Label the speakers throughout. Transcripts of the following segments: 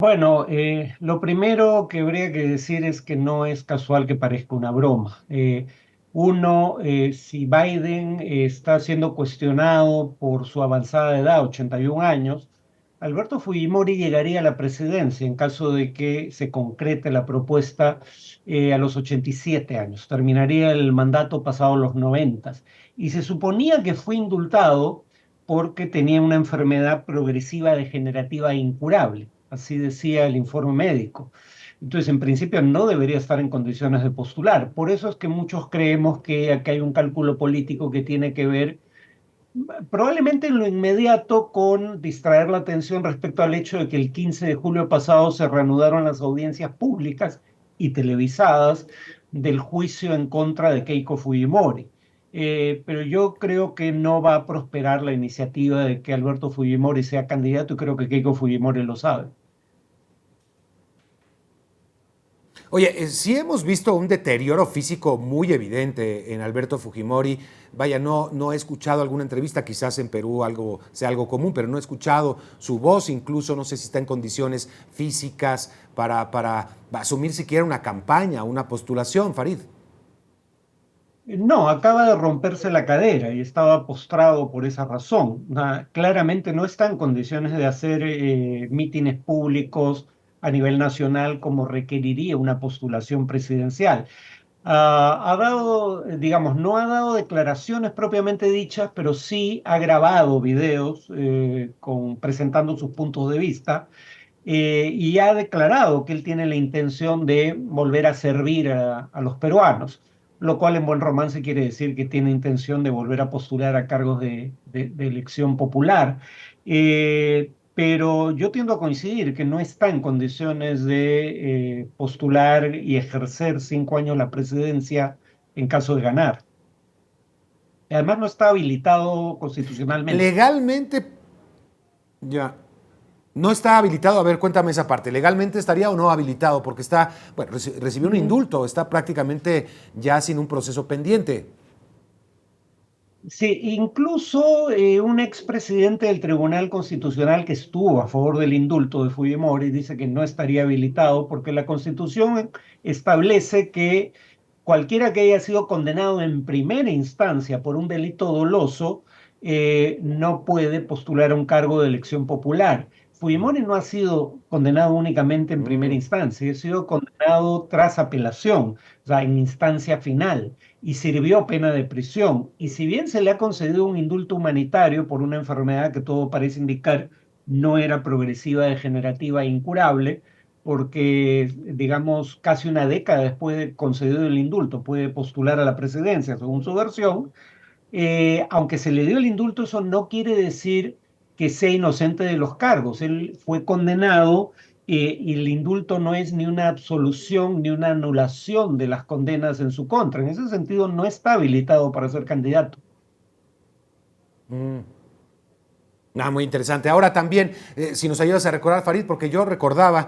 Speaker 1: Bueno, lo primero que habría que decir es que no es casual que parezca una broma. Si Biden está siendo cuestionado por su avanzada edad, 81 años, Alberto Fujimori llegaría a la presidencia en caso de que se concrete la propuesta a los 87 años. Terminaría el mandato pasado los 90. Y se suponía que fue indultado porque tenía una enfermedad progresiva degenerativa e incurable, así decía el informe médico. Entonces, en principio, no debería estar en condiciones de postular. Por eso es que muchos creemos que aquí hay un cálculo político que tiene que ver probablemente en lo inmediato con distraer la atención respecto al hecho de que el 15 de julio pasado se reanudaron las audiencias públicas y televisadas del juicio en contra de Keiko Fujimori. Pero yo creo que no va a prosperar la iniciativa de que Alberto Fujimori sea candidato y creo que Keiko Fujimori lo sabe.
Speaker 2: Oye, sí hemos visto un deterioro físico muy evidente en Alberto Fujimori. Vaya, no he escuchado alguna entrevista, quizás en Perú sea algo común, pero no he escuchado su voz, incluso no sé si está en condiciones físicas para asumir siquiera una campaña, una postulación, Farid.
Speaker 1: No, acaba de romperse la cadera y estaba postrado por esa razón. Claramente no está en condiciones de hacer mítines públicos a nivel nacional como requeriría una postulación presidencial. Ha dado, digamos, no ha dado declaraciones propiamente dichas, pero sí ha grabado videos presentando sus puntos de vista y ha declarado que él tiene la intención de volver a servir a los peruanos, lo cual en buen romance quiere decir que tiene intención de volver a postular a cargos de elección popular. Pero yo tiendo a coincidir que no está en condiciones de postular y ejercer 5 años la presidencia en caso de ganar. Además, no está habilitado constitucionalmente.
Speaker 2: Legalmente, ya, no está habilitado. A ver, cuéntame esa parte. ¿Legalmente estaría o no habilitado? Porque está, bueno, recibió un indulto, está prácticamente ya sin un proceso pendiente.
Speaker 1: Sí, incluso un expresidente del Tribunal Constitucional que estuvo a favor del indulto de Fujimori dice que no estaría habilitado porque la Constitución establece que cualquiera que haya sido condenado en primera instancia por un delito doloso no puede postular a un cargo de elección popular. Fujimori no ha sido condenado únicamente en primera
Speaker 2: Mm.
Speaker 1: instancia, ha sido condenado tras apelación, o sea, en instancia final y sirvió pena de prisión. Y si bien se le ha concedido un indulto humanitario por una enfermedad que todo parece indicar no era progresiva, degenerativa e incurable, porque, digamos, casi una década después de concedido el indulto, puede postular a la presidencia, según su versión. Aunque se le dio el indulto, eso no quiere decir que sea inocente de los cargos. Él fue condenado y el indulto no es ni una absolución ni una anulación de las condenas en su contra. En ese sentido, no está habilitado para ser candidato.
Speaker 2: Mm. Ah, muy interesante. Ahora también, si nos ayudas a recordar, Farid, porque yo recordaba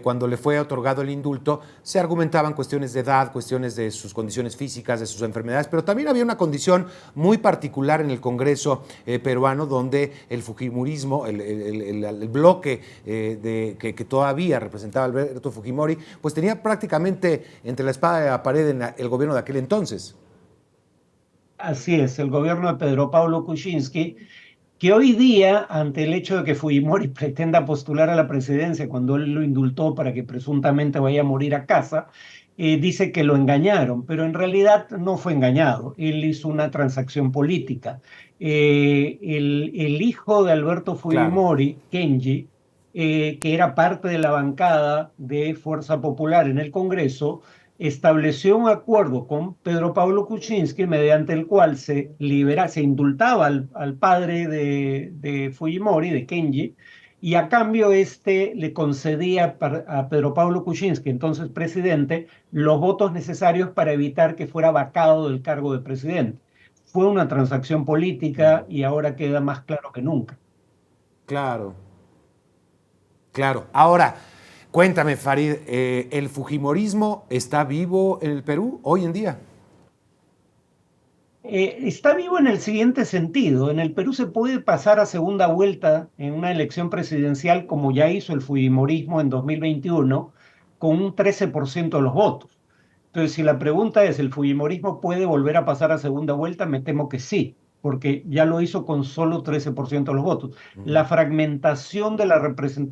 Speaker 2: cuando le fue otorgado el indulto, se argumentaban cuestiones de edad, cuestiones de sus condiciones físicas, de sus enfermedades, pero también había una condición muy particular en el Congreso peruano, donde el fujimorismo, el bloque que todavía representaba Alberto Fujimori, pues tenía prácticamente entre la espada y la pared en el gobierno de aquel entonces.
Speaker 1: Así es, el gobierno de Pedro Pablo Kuczynski, que hoy día, ante el hecho de que Fujimori pretenda postular a la presidencia cuando él lo indultó para que presuntamente vaya a morir a casa, dice que lo engañaron, pero en realidad no fue engañado. Él hizo una transacción política. El hijo de Alberto
Speaker 2: Claro.
Speaker 1: Fujimori, Kenji, que era parte de la bancada de Fuerza Popular en el Congreso, estableció un acuerdo con Pedro Pablo Kuczynski mediante el cual se indultaba al padre de Fujimori, de Kenji, y a cambio este le concedía a Pedro Pablo Kuczynski, entonces presidente, los votos necesarios para evitar que fuera vacado del cargo de presidente. Fue una transacción política y ahora queda más claro que nunca.
Speaker 2: Claro. Claro. Ahora, cuéntame, Farid, ¿el fujimorismo está vivo en el Perú hoy en día?
Speaker 1: Está vivo en el siguiente sentido. En el Perú se puede pasar a segunda vuelta en una elección presidencial como ya hizo el Fujimorismo en 2021 con un 13% de los votos. Entonces, si la pregunta es, ¿el Fujimorismo puede volver a pasar a segunda vuelta? Me temo que sí, porque ya lo hizo con solo 13% de los votos. La fragmentación de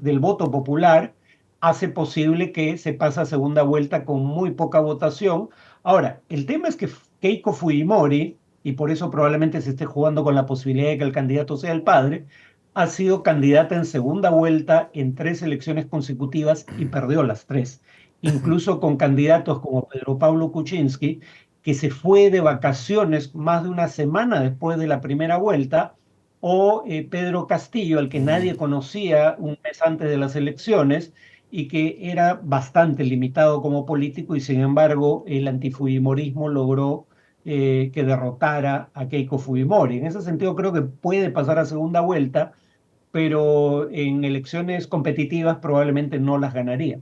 Speaker 1: del voto popular hace posible que se pase a segunda vuelta con muy poca votación. Ahora, el tema es que Keiko Fujimori, y por eso probablemente se esté jugando con la posibilidad de que el candidato sea el padre, ha sido candidata en segunda vuelta en 3 elecciones consecutivas y perdió las 3, incluso con candidatos como Pedro Pablo Kuczynski, que se fue de vacaciones más de una semana después de la primera vuelta, o Pedro Castillo, al que nadie conocía un mes antes de las elecciones y que era bastante limitado como político, y sin embargo el antifujimorismo logró que derrotara a Keiko Fujimori. En ese sentido creo que puede pasar a segunda vuelta, pero en elecciones competitivas probablemente no las ganaría.